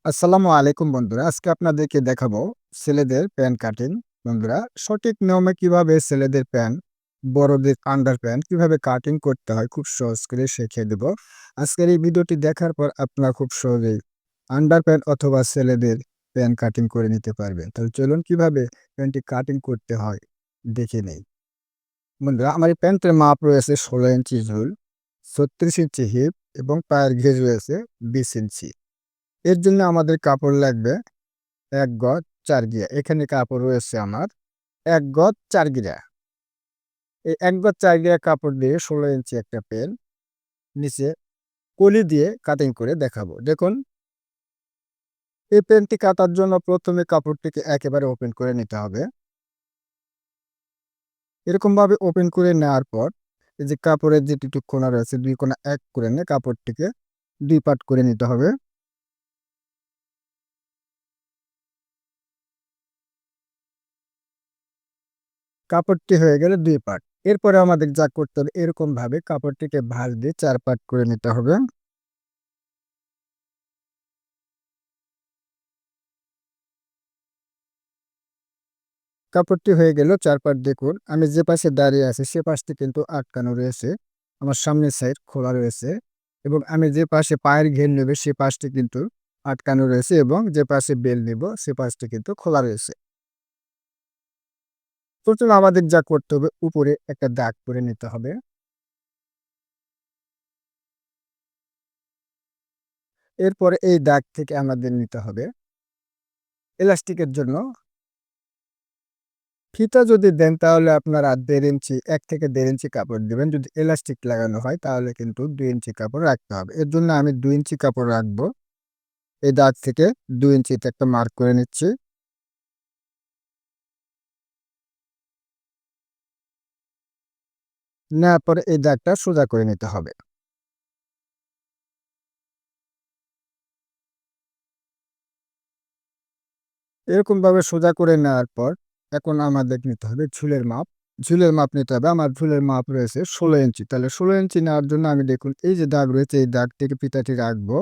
আসসালামু আলাইকুম বন্ধুরা। আজকে আপনাদেরকে দেখাবো ছেলেদের প্যান্ট কাটিং। বন্ধুরা, সঠিক নিয়মে কিভাবে ছেলেদের প্যান্ট, বড়দের আন্ডার প্যান্ট কিভাবে কাটিং করতে হয় খুব সহজ করে শিখিয়ে দেব। আজকের এই ভিডিওটি দেখার পর আপনারা খুব সহজেই আন্ডার প্যান্ট অথবা ছেলেদের প্যান্ট কাটিং করে নিতে পারবেন। তাহলে চলুন কিভাবে প্যান্টটি কাটিং করতে হয় দেখে নেই। বন্ধুরা, আমার এই প্যান্টের মাপ রয়েছে ১৬ ইঞ্চি ঝুল, ৩৬ ইঞ্চি হিপ এবং পায়ের ঘেজ রয়েছে ২০ ইঞ্চি। এর জন্য আমাদের কাপড় লাগবে ১ গজ ৪ গিরা। এখানে কাপড় রয়েছে আমার ১ গজ ৪ গিরা। এই ১ গজ ৪ গিরা কাপড় দিয়ে ১৬ ইঞ্চি একটা প্যান্ট নিচে কলি দিয়ে কাটিং করে দেখাবো। দেখুন, এই প্যান্টটি কাটার জন্য প্রথমে কাপড়টিকে একেবারে ওপেন করে নিতে হবে। এরকমভাবে ওপেন করে নেওয়ার পর এই যে কাপড়ের যে ২ কোণা রয়েছে ২ কোণা এক করে নিয়ে কাপড়টিকে ২ পার্ট করে নিতে হবে। কাপড়টি হয়ে গেলে ২ পার্ট। এরপরে আমাদের যা করতে হবে, এরকমভাবে কাপড়টিকে ভাঁজ দিয়ে ৪ পার্ট করে নিতে হবে। কাপড়টি হয়ে গেল ৪ পার্ট। দেখুন, আমি যে পাশে দাঁড়িয়ে আছি সে পাশটি কিন্তু আটকানো রয়েছে। আমার সামনের সাইড খোলা রয়েছে এবং আমি যে পাশে পায়ের ঘের নেবে সে পাশটি কিন্তু আটকানো রয়েছে এবং যে পাশে বেল নিব সে পাশটি কিন্তু খোলা রয়েছে। প্রথমে আমাদের যা করতে হবে, উপরে একটা দাগ করে নিতে হবে। এরপরে এই দাগ থেকে আমাদের নিতে হবে এলাস্টিকের জন্য ফিতা। যদি দেন তাহলে আপনারা ১.৫ ইঞ্চি ১ থেকে ১.৫ ইঞ্চি কাপড় দিবেন। যদি এলাস্টিক লাগানো হয় তাহলে কিন্তু ২ ইঞ্চি কাপড় রাখতে হবে। এর জন্য আমি ২ ইঞ্চি কাপড় রাখবো। এই দাগ থেকে ২ ইঞ্চিতে একটা মার্ক করে নিচ্ছি। নেওয়ার পরে এই দাগটা সোজা করে নিতে হবে। এরকমভাবে সোজা করে নেওয়ার পর এখন আমাদের নিতে হবে ঝুলের মাপ। ঝুলের মাপ নিতে হবে। আমার ঝুলের মাপ রয়েছে ১৬ ইঞ্চি। তাহলে ১৬ ইঞ্চি নেওয়ার জন্য আমি দেখুন এই যে দাগ রয়েছে এই দাগ থেকে ফিতাটি রাখবো।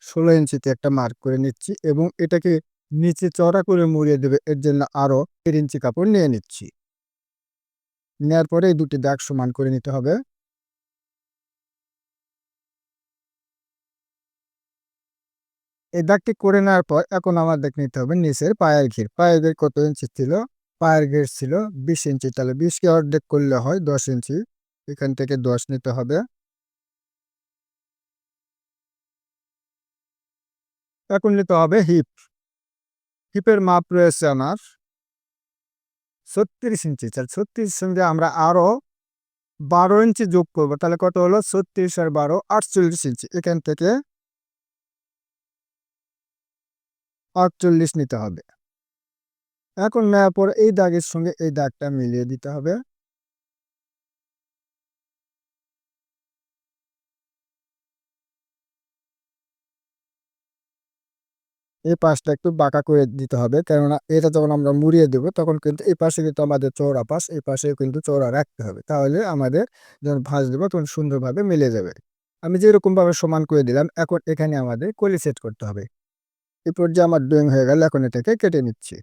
১৬ ইঞ্চিতে একটা মার্ক করে নিচ্ছি এবং এটাকে নিচে চওড়া করে মুড়িয়ে দেবে। এর জন্য আরো ১.৫ ইঞ্চি কাপড় নিয়ে নিচ্ছি। নেয়ার পরে এই ২ টি দাগ সমান করে নিতে হবে। এই দাগটি করে নেওয়ার পর এখন আমাদের নিতে হবে নিচের পায়ের ঘির। পায়ের ঘির কত ইঞ্চি ছিল? পায়ের ঘির ছিল ২০ ইঞ্চি। তাহলে ২০ কে অর্ধেক করলে হয় ১০ ইঞ্চি। এখান থেকে ১০ নিতে হবে। এখন নিতে হবে হিপ। হিপের মাপ রয়েছে আমার ৩৬ ইঞ্চি। তাহলে ৩৬ সঙ্গে আমরা আরো ১২ ইঞ্চি যোগ করব। তাহলে কত হলো? ৩৬ আর ১২ ৪৮ ইঞ্চি। এখান থেকে ৪৮ নিতে হবে। এখন নেওয়ার পর এই দাগের সঙ্গে এই দাগটা মিলিয়ে দিতে হবে। এই পাশটা একটু বাঁকা করে দিতে হবে। কেননা এটা যখন আমরা মুড়িয়ে দেব তখন কিন্তু এই পাশে কিন্তু আমাদের চওড়া পাশ, এই পাশেও কিন্তু চওড়া রাখতে হবে। তাহলে আমাদের যখন ভাঁজ দেব তখন সুন্দরভাবে মিলে যাবে। আমি যেরকমভাবে সমান করে দিলাম, এখন এখানে আমাদের কলি সেট করতে হবে। এই পর্যায়ে আমার ড্রয়িং হয়ে গেল। এখন এটাকে কেটে নিচ্ছি।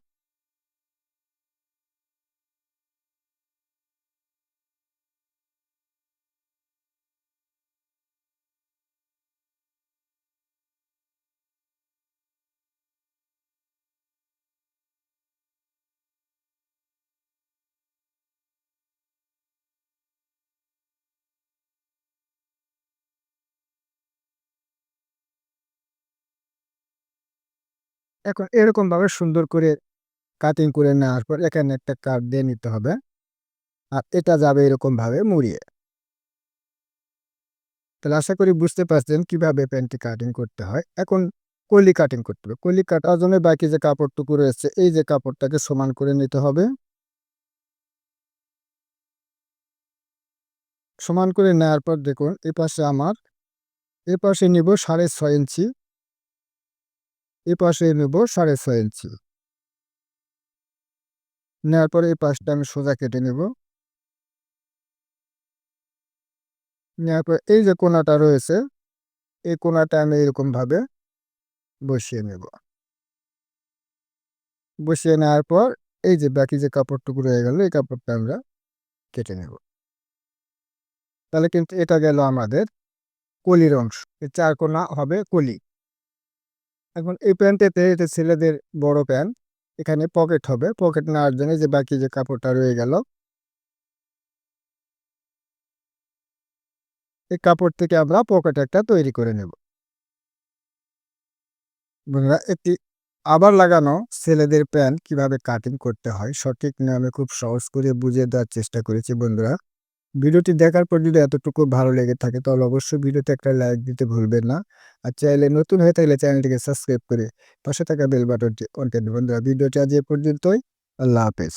এখন এরকমভাবে সুন্দর করে কাটিং করে নেওয়ার পর এখানে একটা কাট দিয়ে নিতে হবে। আর এটা যাবে এরকমভাবে মুড়িয়ে। তাহলে আশা করি বুঝতে পারছেন কিভাবে প্যান্টটি কাটিং করতে হয়। এখন কলি কাটিং করতে হবে। কলি কাটার জন্য বাকি যে কাপড়টুকু রয়েছে এই যে কাপড়টাকে সমান করে নিতে হবে। সমান করে নেওয়ার পর দেখুন এপাশে আমার এপাশে নিব ৬.৫ ইঞ্চি, এপাশে নেব ৬.৫ ইঞ্চি। নেওয়ার পরে এই পাশটা আমি সোজা কেটে নেব। নেওয়ার পর এই যে কোণাটা রয়েছে এই কোণাটা আমি এরকমভাবে বসিয়ে নেব। বসিয়ে নেওয়ার পর এই যে বাকি যে কাপড়টুকু রয়ে গেল এই কাপড়টা আমরা কেটে নেব। তাহলে কিন্তু এটা গেল আমাদের কলির অংশ। এই ৪ কোণা হবে কলি। এখন এই প্যান্টেতে এটা ছেলেদের বড় প্যান্ট। এখানে পকেট হবে। পকেট নেওয়ার জন্য যে বাকি যে কাপড়টা রয়ে গেল এই কাপড় থেকে আমরা পকেট একটা তৈরি করে নেব। বন্ধুরা একটি আবার লাগানো ছেলেদের প্যান্ট কিভাবে কাটিং করতে হয় সঠিক নিয়মে খুব সহজ করে বুঝিয়ে দেওয়ার চেষ্টা করেছি বন্ধুরা। ভিডিওটি দেখার পর যদি এতটুকু ভালো লেগে থাকে তাহলে অবশ্যই ভিডিওতে একটা লাইক দিতে ভুলবেন না। আর চাইলে নতুন হয়ে থাকলে চ্যানেলটিকে সাবস্ক্রাইব করে পাশে থাকা বেল বাটনটি অন করে দিন। বন্ধুরা ভিডিওটি আজ এ পর্যন্তই। আল্লাহ হাফেজ।